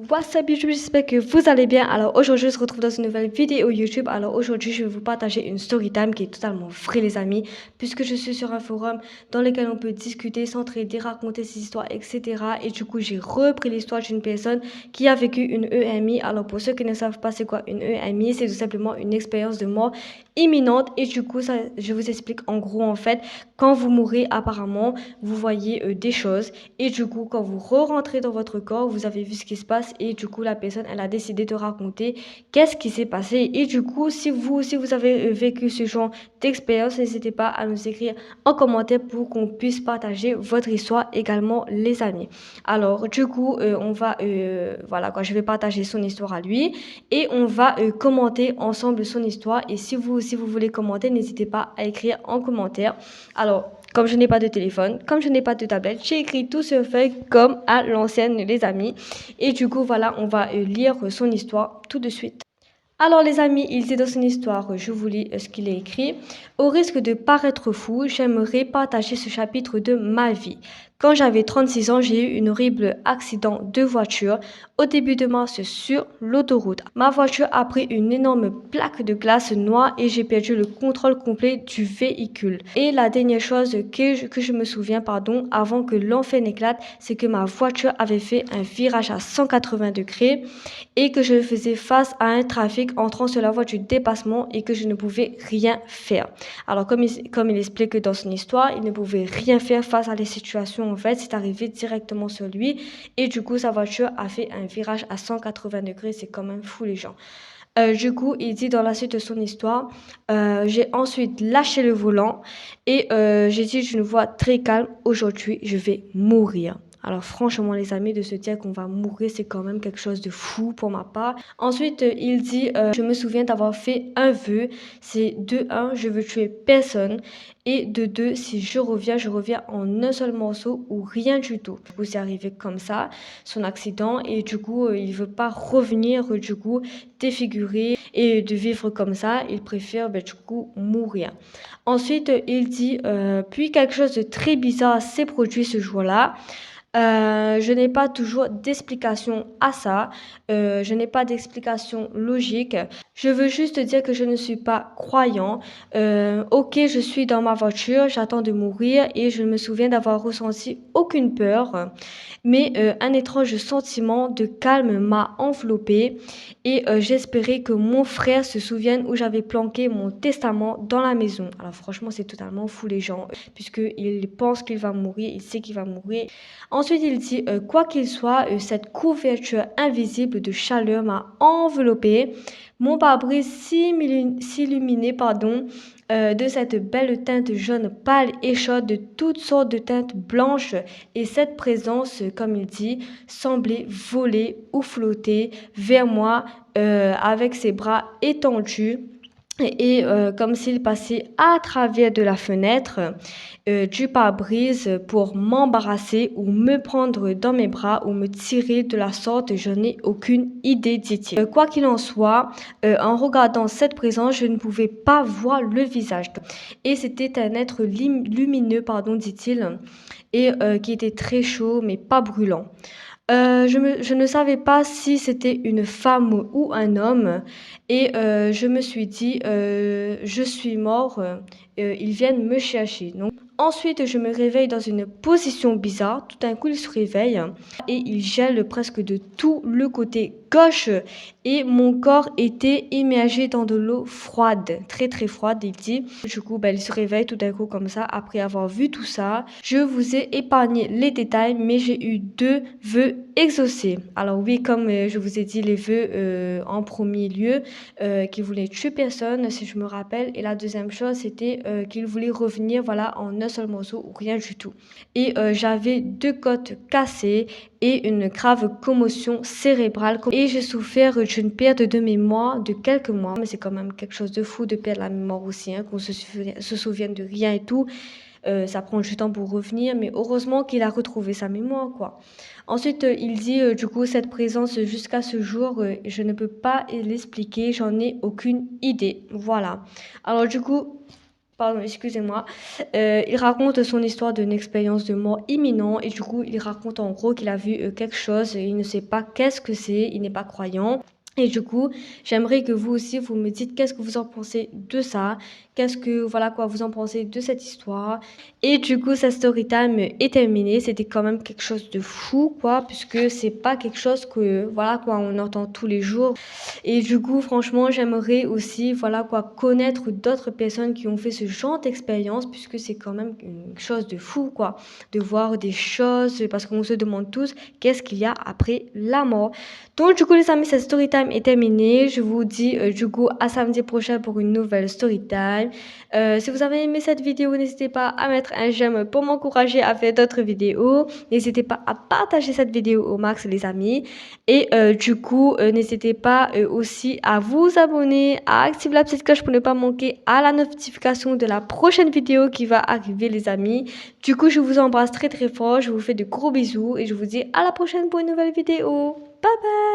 What's up YouTube, j'espère que vous allez bien. Alors aujourd'hui je se retrouve dans une nouvelle vidéo YouTube. Alors aujourd'hui je vais vous partager une story time qui est totalement vraie les amis, puisque je suis sur un forum dans lequel on peut discuter, s'entraider, raconter ses histoires, etc. Et du coup j'ai repris l'histoire d'une personne qui a vécu une EMI. Alors pour ceux qui ne savent pas c'est quoi une EMI, c'est tout simplement une expérience de mort imminente. Et du coup ça, je vous explique en gros en fait, quand vous mourrez apparemment vous voyez des choses, et du coup quand vous re-rentrez dans votre corps vous avez vu ce qui se passe. Et du coup la personne elle a décidé de raconter qu'est-ce qui s'est passé. Et du coup si vous avez vécu ce genre d'expérience, n'hésitez pas à nous écrire en commentaire pour qu'on puisse partager votre histoire également les amis. Alors du coup on va voilà quoi, je vais partager son histoire à lui et on va commenter ensemble son histoire. Et si vous voulez commenter, n'hésitez pas à écrire en commentaire. Alors comme je n'ai pas de téléphone, comme je n'ai pas de tablette, j'ai écrit tout sur feuille comme à l'ancienne les amis. Et du coup voilà, on va lire son histoire tout de suite. Alors les amis, il dit dans son histoire, je vous lis ce qu'il a écrit. Au risque de paraître fou, j'aimerais partager ce chapitre de ma vie. Quand j'avais 36 ans, j'ai eu un horrible accident de voiture au début de mars sur l'autoroute. Ma voiture a pris une énorme plaque de glace noire et j'ai perdu le contrôle complet du véhicule. Et la dernière chose que je me souviens, avant que l'enfer n'éclate, c'est que ma voiture avait fait un virage à 180 degrés et que je faisais face à un trafic entrant sur la voie du dépassement et que je ne pouvais rien faire. Alors comme il explique dans son histoire, il ne pouvait rien faire face à les situations. En fait, c'est arrivé directement sur lui et du coup sa voiture a fait un virage à 180 degrés. C'est quand même fou les gens. Du coup, il dit dans la suite de son histoire, j'ai ensuite lâché le volant et j'ai dit d'une voix très calme, aujourd'hui je vais mourir. Alors franchement les amis, de se dire qu'on va mourir, c'est quand même quelque chose de fou pour ma part. Ensuite, il dit, je me souviens d'avoir fait un vœu, c'est de 1, je veux tuer personne. Et de 2, si je reviens en un seul morceau ou rien du tout. Du coup, c'est arrivé comme ça, son accident. Et du coup, il veut pas revenir, du coup, défiguré et de vivre comme ça. Il préfère, du coup, mourir. Ensuite, il dit, puis quelque chose de très bizarre s'est produit ce jour-là. Je n'ai pas toujours d'explication à ça. Je n'ai pas d'explication logique. Je veux juste dire que je ne suis pas croyant. Ok, je suis dans ma voiture, j'attends de mourir et je me souviens d'avoir ressenti aucune peur. Mais un étrange sentiment de calme m'a enveloppée et j'espérais que mon frère se souvienne où j'avais planqué mon testament dans la maison. Alors franchement, c'est totalement fou les gens, puisqu'il pense qu'il va mourir, il sait qu'il va mourir. Ensuite, il dit, quoi qu'il soit, cette couverture invisible de chaleur m'a enveloppée. Mon pare-brise s'illuminait, de cette belle teinte jaune pâle et chaude, de toutes sortes de teintes blanches. Et cette présence, comme il dit, semblait voler ou flotter vers moi avec ses bras étendus. Et comme s'il passait à travers de la fenêtre du pare-brise pour m'embarrasser ou me prendre dans mes bras ou me tirer de la sorte, je n'ai aucune idée, dit-il. Quoi qu'il en soit, en regardant cette présence, je ne pouvais pas voir le visage. Et c'était un être lumineux, dit-il, et qui était très chaud mais pas brûlant. Je ne savais pas si c'était une femme ou un homme et je me suis dit, je suis mort, ils viennent me chercher. Donc, ensuite, je me réveille dans une position bizarre. Tout d'un coup, il se réveille et il gèle presque de tout le côté gauche et mon corps était immergé dans de l'eau froide, très très froide, il dit. Du coup, il se réveille tout d'un coup comme ça après avoir vu tout ça. Je vous ai épargné les détails, mais j'ai eu 2 vœux exaucés. Alors oui, comme je vous ai dit, les vœux en premier lieu, qu'il voulait tuer personne, si je me rappelle. Et la deuxième chose, c'était qu'il voulait revenir, voilà, en un seul morceau ou rien du tout. Et j'avais 2 côtes cassées et une grave commotion cérébrale. Et j'ai souffert d'une perte de mémoire de quelques mois. Mais c'est quand même quelque chose de fou de perdre la mémoire aussi, qu'on se souvienne de rien et tout. Ça prend du temps pour revenir, mais heureusement qu'il a retrouvé sa mémoire, quoi. Ensuite, il dit, du coup, cette présence jusqu'à ce jour, je ne peux pas l'expliquer, j'en ai aucune idée. Voilà. Alors, du coup, Pardon, excusez-moi. Il raconte son histoire d'une expérience de mort imminente et du coup, il raconte en gros qu'il a vu quelque chose et il ne sait pas qu'est-ce que c'est, il n'est pas croyant. Et du coup, j'aimerais que vous aussi, vous me dites qu'est-ce que vous en pensez de ça, qu'est-ce que, voilà quoi, vous en pensez de cette histoire. Et du coup, cette story time est terminée. C'était quand même quelque chose de fou, quoi, puisque c'est pas quelque chose que, voilà quoi, on entend tous les jours. Et du coup, franchement, j'aimerais aussi, voilà quoi, connaître d'autres personnes qui ont fait ce genre d'expérience, puisque c'est quand même une chose de fou, quoi, de voir des choses, parce qu'on se demande tous qu'est-ce qu'il y a après la mort. Donc, du coup, les amis, cette story time est terminée. Je vous dis, du coup, à samedi prochain pour une nouvelle story time. Si vous avez aimé cette vidéo, n'hésitez pas à mettre un j'aime pour m'encourager à faire d'autres vidéos. N'hésitez pas à partager cette vidéo au max, les amis. Et du coup, n'hésitez pas aussi à vous abonner, à activer la petite cloche pour ne pas manquer à la notification de la prochaine vidéo qui va arriver, les amis. Du coup, je vous embrasse très très fort, je vous fais de gros bisous et je vous dis à la prochaine pour une nouvelle vidéo. Bye bye!